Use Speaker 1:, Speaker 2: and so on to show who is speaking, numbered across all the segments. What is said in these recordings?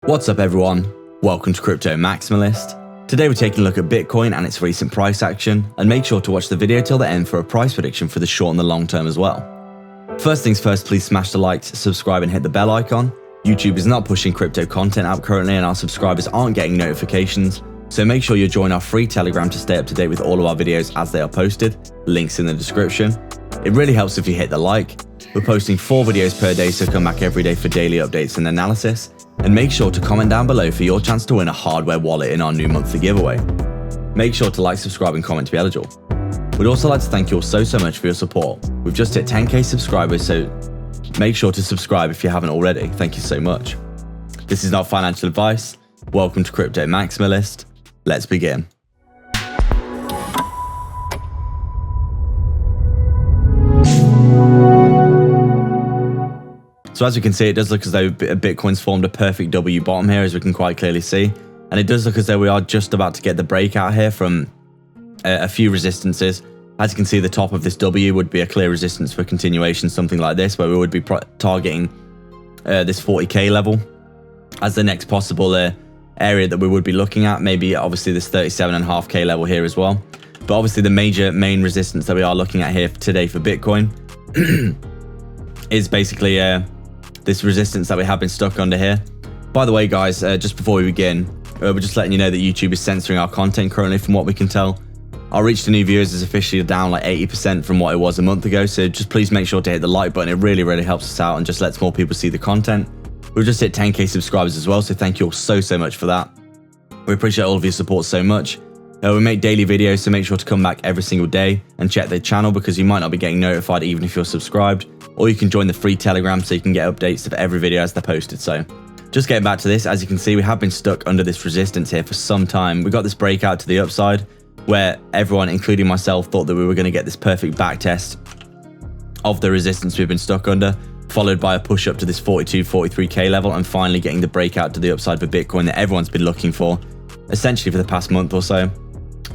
Speaker 1: What's up everyone, welcome to Crypto Maximalist. Today we're taking a look at Bitcoin and its recent price action, and make sure to watch the video till the end for a price prediction for the short and the long term as well. First things first, please smash the like, subscribe and hit the bell icon. YouTube is not pushing crypto content out currently and our subscribers aren't getting notifications, so make sure you join our free Telegram to stay up to date with all of our videos as they are posted, links in the description. It really helps if you hit the like. We're posting 4 videos per day, so come back every day for daily updates and analysis. And make sure to comment down below for your chance to win a hardware wallet in our new monthly giveaway. Make sure to like, subscribe and comment to be eligible. We'd also like to thank you all so much for your support. We've just hit 10k subscribers, so make sure to subscribe if you haven't already. Thank you so much. This is not financial advice. Welcome to Crypto Maximalist. Let's begin. So as you can see, it does look as though Bitcoin's formed a perfect W bottom here, as we can quite clearly see. And it does look as though we are just about to get the breakout here from a few resistances. As you can see, the top of this W would be a clear resistance for continuation, something like this, where we would be targeting this 40k level as the next possible area that we would be looking at. Maybe obviously this 37.5k level here as well. But obviously the main resistance that we are looking at here today for Bitcoin is basically this resistance that we have been stuck under here. By the way, guys, just before we begin, we're just letting you know that YouTube is censoring our content currently from what we can tell. Our reach to new viewers is officially down like 80% from what it was a month ago, so just please make sure to hit the like button. It really helps us out and just lets more people see the content. We've just hit 10k subscribers as well, so thank you all so much for that. We appreciate all of your support so much. We make daily videos, so make sure to come back every single day and check the channel, because you might not be getting notified even if you're subscribed. Or you can join the free Telegram so you can get updates of every video as they're posted. So just getting back to this, as you can see, we have been stuck under this resistance here for some time. We got this breakout to the upside where everyone, including myself, thought that we were going to get this perfect back test of the resistance we've been stuck under, followed by a push up to this 43k level, and finally getting the breakout to the upside for Bitcoin that everyone's been looking for, essentially for the past month or so.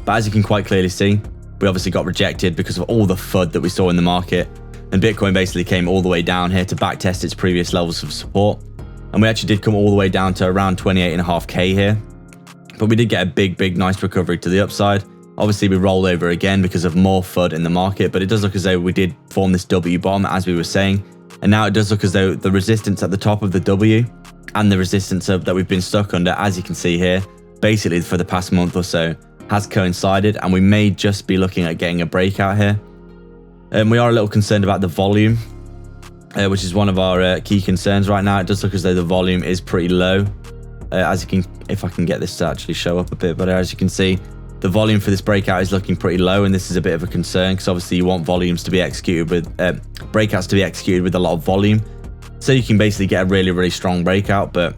Speaker 1: But as you can quite clearly see, we obviously got rejected because of all the FUD that we saw in the market. And Bitcoin basically came all the way down here to backtest its previous levels of support. And we actually did come all the way down to around 28.5k here. But we did get a big nice recovery to the upside. Obviously we rolled over again because of more FUD in the market, but it does look as though we did form this W bomb, as we were saying. And now it does look as though the resistance at the top of the W and the resistance that we've been stuck under, as you can see here, basically for the past month or so, has coincided, and we may just be looking at getting a breakout here. We are a little concerned about the volume, which is one of our key concerns right now. It does look as though the volume is pretty low. As you can, if I can get this to actually show up a bit better, as you can see, the volume for this breakout is looking pretty low, and this is a bit of a concern because obviously you want volumes to be executed with breakouts to be executed with a lot of volume, so you can basically get a really strong breakout. But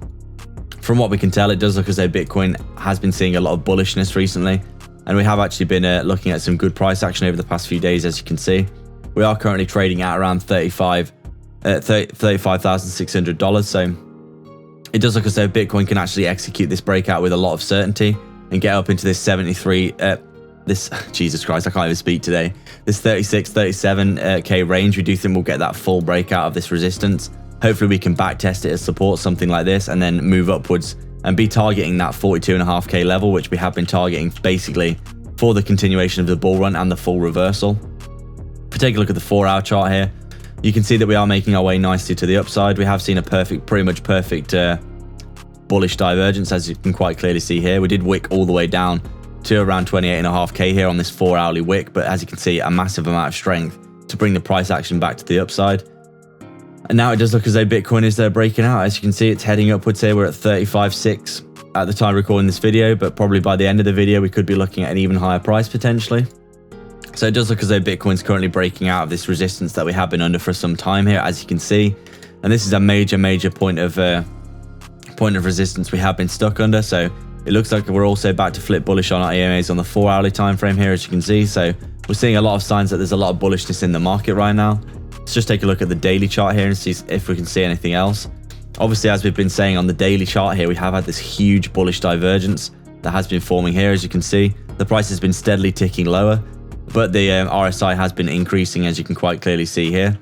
Speaker 1: from what we can tell, it does look as though Bitcoin has been seeing a lot of bullishness recently, and we have actually been looking at some good price action over the past few days. As you can see, we are currently trading at around $35,600. So it does look as though Bitcoin can actually execute this breakout with a lot of certainty and get up into this 73, Jesus Christ, I can't even speak today. This 37k range. We do think we'll get that full breakout of this resistance. Hopefully we can back test it as support, something like this, and then move upwards and be targeting that 42.5k level, which we have been targeting basically for the continuation of the bull run and the full reversal. If we take a look at the 4-hour chart here, you can see that we are making our way nicely to the upside. We have seen a pretty much perfect bullish divergence, as you can quite clearly see here. We did wick all the way down to around 28.5k here on this 4-hourly wick, but as you can see, a massive amount of strength to bring the price action back to the upside. And now it does look as though Bitcoin is breaking out. As you can see, it's heading upwards here. We're at 35.6 at the time of recording this video, but probably by the end of the video, we could be looking at an even higher price potentially. So it does look as though Bitcoin's currently breaking out of this resistance that we have been under for some time here, as you can see. And this is a major point of resistance we have been stuck under. So it looks like we're also about to flip bullish on our EMAs on the 4-hourly time frame here, as you can see. So we're seeing a lot of signs that there's a lot of bullishness in the market right now. Let's just take a look at the daily chart here and see if we can see anything else. Obviously, as we've been saying on the daily chart here, we have had this huge bullish divergence that has been forming here. As you can see, the price has been steadily ticking lower, but the RSI has been increasing, as you can quite clearly see here.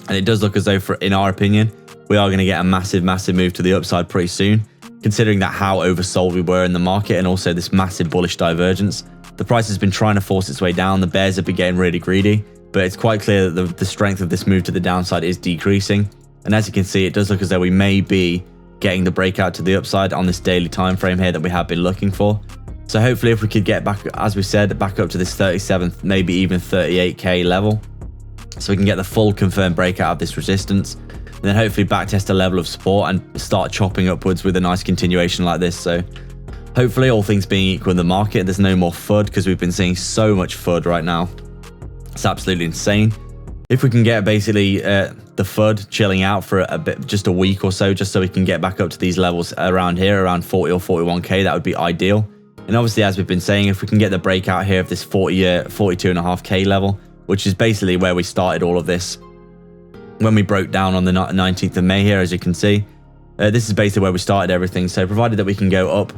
Speaker 1: And it does look as though, in our opinion, we are going to get a massive move to the upside pretty soon. considering that how oversold we were in the market and also this massive bullish divergence. The price has been trying to force its way down. The bears have been getting really greedy, but it's quite clear that the strength of this move to the downside is decreasing. And as you can see, it does look as though we may be getting the breakout to the upside on this daily time frame here that we have been looking for. So hopefully if we could get back, as we said, back up to this 37th, maybe even 38k level, so we can get the full confirmed breakout of this resistance, and then hopefully backtest a level of support and start chopping upwards with a nice continuation like this. So hopefully, all things being equal in the market, there's no more FUD, because we've been seeing so much FUD right now. It's absolutely insane. If we can get basically the FUD chilling out for a bit, just a week or so, just so we can get back up to these levels around here, around 40 or 41k, that would be ideal. And obviously, as we've been saying, if we can get the breakout here of this 42.5k level, which is basically where we started all of this when we broke down on the 19th of May here, as you can see, this is basically where we started everything. So provided that we can go up,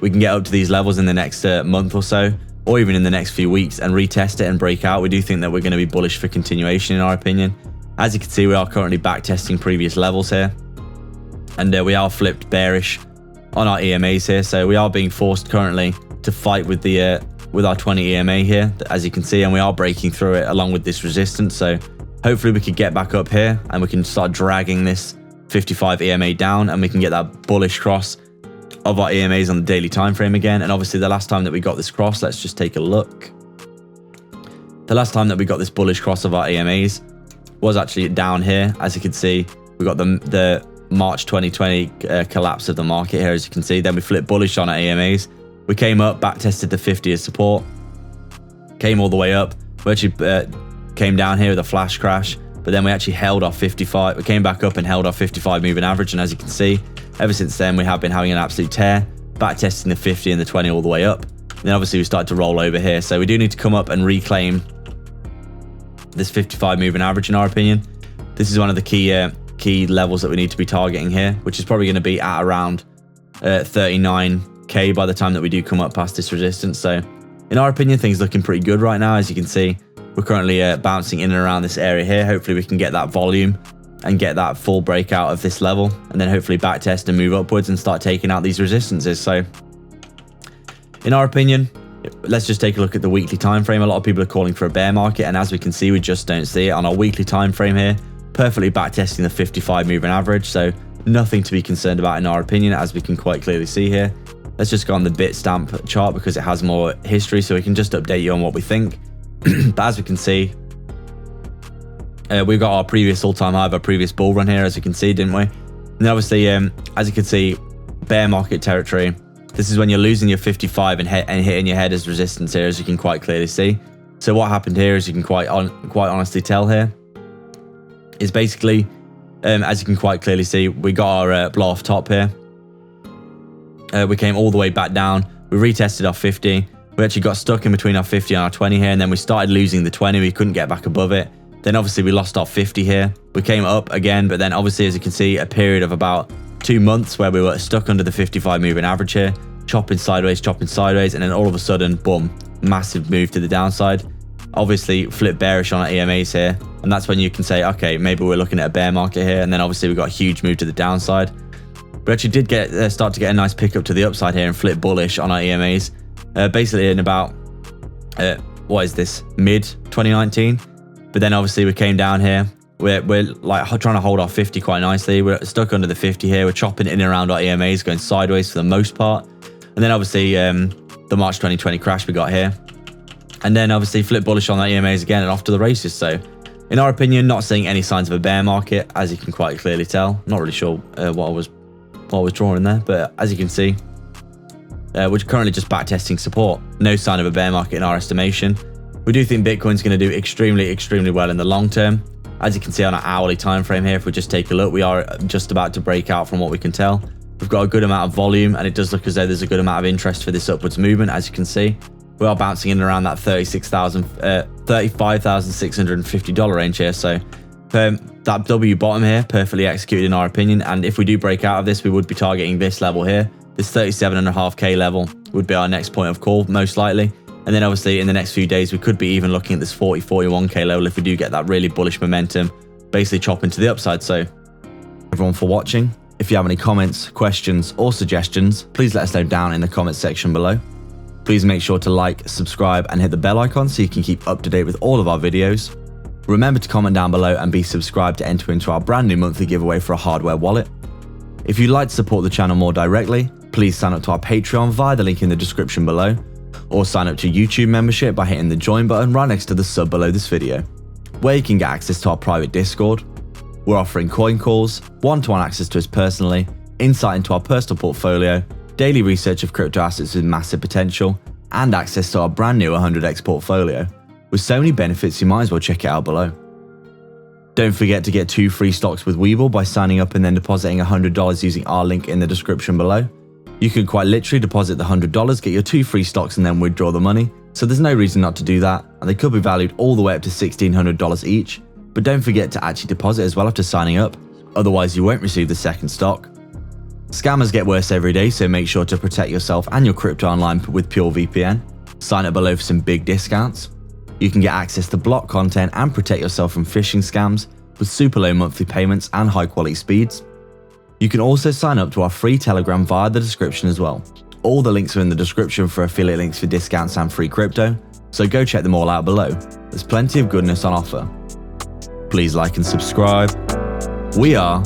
Speaker 1: we can get up to these levels in the next month or so, or even in the next few weeks, and retest it and break out. We do think that we're going to be bullish for continuation, in our opinion. As you can see, we are currently back testing previous levels here, and we are flipped bearish on our EMAs here. So we are being forced currently to fight with the with our 20 EMA here, as you can see, and we are breaking through it along with this resistance. So hopefully we could get back up here and we can start dragging this 55 EMA down, and we can get that bullish cross of our EMAs on the daily time frame again. And obviously the last time that we got this cross, let's just take a look. The last time that we got this bullish cross of our EMAs was actually down here. As you can see, we got the March 2020 collapse of the market here, as you can see. Then we flipped bullish on our EMAs. We came up, back tested the 50 as support, came all the way up. We actually came down here with a flash crash, but then we actually held our 55. We came back up and held our 55 moving average, and as you can see, ever since then we have been having an absolute tear, back testing the 50 and the 20 all the way up. And then obviously we started to roll over here, so we do need to come up and reclaim this 55 moving average, in our opinion. This is one of the key levels that we need to be targeting here, which is probably going to be at around 39k by the time that we do come up past this resistance. So in our opinion, things looking pretty good right now. As you can see, we're currently bouncing in and around this area here. Hopefully we can get that volume and get that full breakout of this level, and then hopefully back test and move upwards and start taking out these resistances. So in our opinion, let's just take a look at the weekly time frame. A lot of people are calling for a bear market, and as we can see, we just don't see it on our weekly time frame here. Perfectly back testing the 55 moving average, so nothing to be concerned about in our opinion, as we can quite clearly see here. Let's just go on the Bitstamp chart because it has more history, so we can just update you on what we think. But as we can see, we've got our previous all-time high of our previous bull run here, as you can see, didn't we? And then obviously, as you can see, bear market territory. This is when you're losing your 55 and hitting your head as resistance here, as you can quite clearly see. So what happened here, as you can quite honestly tell here, is basically, as you can quite clearly see, we got our blow off top here. We came all the way back down. We retested our 50. We actually got stuck in between our 50 and our 20 here, and then we started losing the 20. We couldn't get back above it. Then obviously we lost our 50 here. We came up again, but then obviously, as you can see, a period of about 2 months where we were stuck under the 55 moving average here, chopping sideways, and then all of a sudden, boom, massive move to the downside. Obviously flip bearish on our EMAs here, and that's when you can say, okay, maybe we're looking at a bear market here. And then obviously we got a huge move to the downside. We actually did start to get a nice pickup to the upside here and flip bullish on our EMAs, basically in about what is this, mid 2019. But then obviously we came down here. We're like trying to hold our 50 quite nicely. We're stuck under the 50 here. We're chopping in and around our EMAs, going sideways for the most part. And then obviously the March 2020 crash we got here. And then obviously flip bullish on that EMAs again and off to the races. So in our opinion, not seeing any signs of a bear market, as you can quite clearly tell. Not really sure what I was drawing there, but as you can see, we're currently just back testing support. No sign of a bear market in our estimation. We do think Bitcoin's going to do extremely well in the long term. As you can see on our hourly time frame here, if we just take a look, we are just about to break out from what we can tell. We've got a good amount of volume, and it does look as though there's a good amount of interest for this upwards movement. As you can see, we are bouncing in and around that $35,650 range here. So that W bottom here, perfectly executed in our opinion. And if we do break out of this, we would be targeting this level here. This 37.5k level would be our next point of call, most likely. And then obviously in the next few days, we could be even looking at this 41k level if we do get that really bullish momentum, basically chopping to the upside. So everyone for watching. If you have any comments, questions, or suggestions, please let us know down in the comments section below. Please make sure to like, subscribe, and hit the bell icon so you can keep up to date with all of our videos. Remember to comment down below and be subscribed to enter into our brand new monthly giveaway for a hardware wallet. If you'd like to support the channel more directly, please sign up to our Patreon via the link in the description below, or sign up to YouTube membership by hitting the join button right next to the sub below this video, where you can get access to our private Discord. We're offering coin calls, one-to-one access to us personally, insight into our personal portfolio, daily research of crypto assets with massive potential, and access to our brand new 100x portfolio. With so many benefits, you might as well check it out below. Don't forget to get 2 free stocks with Webull by signing up and then depositing $100 using our link in the description below. You can quite literally deposit the $100, get your 2 free stocks, and then withdraw the money, so there's no reason not to do that, and they could be valued all the way up to $1,600 each. But don't forget to actually deposit as well after signing up, otherwise you won't receive the second stock. Scammers get worse every day, so make sure to protect yourself and your crypto online with Pure VPN. Sign up below for some big discounts. You can get access to block content and protect yourself from phishing scams with super low monthly payments and high quality speeds. You can also sign up to our free Telegram via the description as well. All the links are in the description for affiliate links for discounts and free crypto, so go check them all out below. There's plenty of goodness on offer. Please like and subscribe. We are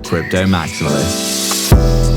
Speaker 1: Crypto Maximalists.